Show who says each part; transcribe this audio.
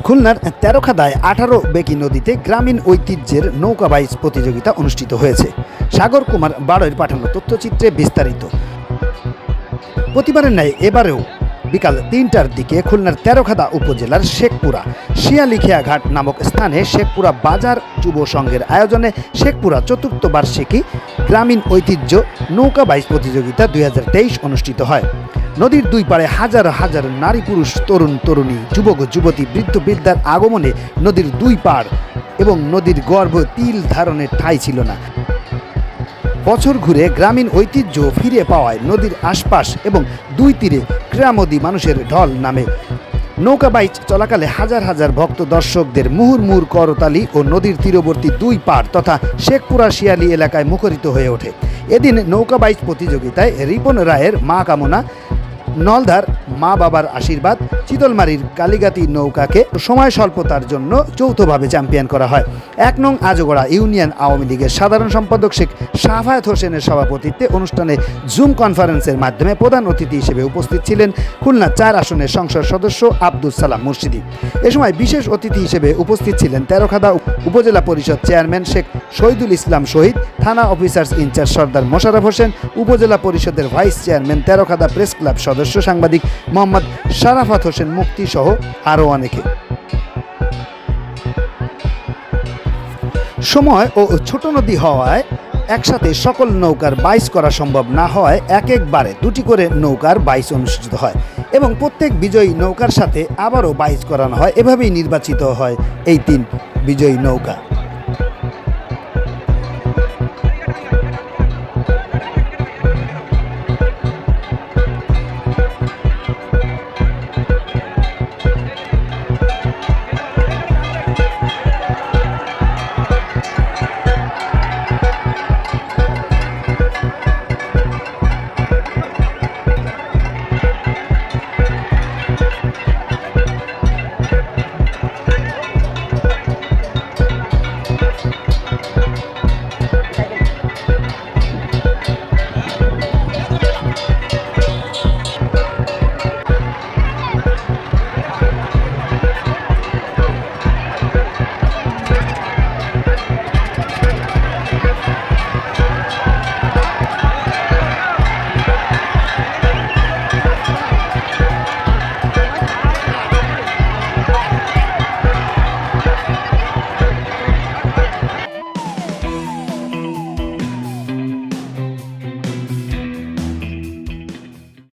Speaker 1: খুলনার তেরোখাদায় 18 বেকি নদীতে গ্রামীণ ঐতিহ্যের নৌকা বাইচ প্রতিযোগিতা অনুষ্ঠিত হয়েছে। সাগর কুমার বাড়ৈর পাঠানো তথ্যচিত্রে বিস্তারিত। প্রতিবারের ন্যায় এবারেও বিকাল 3টার দিকে খুলনার তেরোখাদা উপজেলার শেখপুরা শিয়ালিখিয়া ঘাট নামক স্থানে শেখপুরা বাজার যুব সংঘের আয়োজনে শেখপুরা চতুর্থ বার্ষিকী গ্রামীণ ঐতিহ্য নৌকা বাইচ প্রতিযোগিতা 2023 অনুষ্ঠিত হয়। নদীর দুই পাড়ে হাজার হাজার নারী পুরুষ তরুণ তরুণী যুবক যুবতী বৃদ্ধ বৃদ্ধার আগমনে নদীর দুই পাড় এবং নদীর গর্ভ তিল ধারণের ঠাঁই ছিল না। বছর ঘুরে গ্রামীণ ঐতিহ্য ফিরে পাওয়ায় নদীর আশপাশ এবং দুই তীরে ক্রীড়ামোদী মানুষের ঢল নামে। নৌকা বাইচ চলাকালে হাজার হাজার ভক্ত দর্শকদের মুহুর্মুহুর করতালি ও নদীর তীরবর্তী দুই পাড় তথা শেখপুরা শিয়ালি এলাকায় মুখরিত হয়ে ওঠে। এদিন নৌকা বাইচ প্রতিযোগিতায় রিপন রায়ের মা কামনা, নলধার মা বাবার আশীর্বাদ, চিতলমারির কালীগাতি নৌকাকে সময় স্বল্পতার জন্য যৌথভাবে চ্যাম্পিয়ন করা হয়। 1 নং আজগড়া ইউনিয়ন আওয়ামী লীগের সাধারণ সম্পাদক শেখ শাফায়েত হোসেনের সভাপতিত্বে অনুষ্ঠানে জুম কনফারেন্সের মাধ্যমে প্রধান অতিথি হিসেবে উপস্থিত ছিলেন খুলনা 4 আসনের সংসদ সদস্য আব্দুল সালাম মুর্শিদি। এ সময় বিশেষ অতিথি হিসেবে উপস্থিত ছিলেন তেরোখাদা উপজেলা পরিষদ চেয়ারম্যান শেখ শহীদুল ইসলাম শহীদ, থানা অফিসার্স ইনচার্জ সর্দার মোশাররফ হোসেন, উপজেলা পরিষদের ভাইস চেয়ারম্যান, তেরোখাদা প্রেস ক্লাব সদস্য সাংবাদিক মোহাম্মদ শারাফাত হোসেন মুক্তি সহ আরও অনেকে। সময় ও ছোট নদী হওয়ায় একসাথে সকল নৌকার বাইচ করা সম্ভব না হওয়ায় একবারে 2টি করে নৌকার বাইচ অনুষ্ঠিত হয় এবং প্রত্যেক বিজয়ী নৌকার সাথে আবারও বাইচ করানো হয়। এভাবেই নির্বাচিত হয় এই 3 বিজয়ী নৌকা।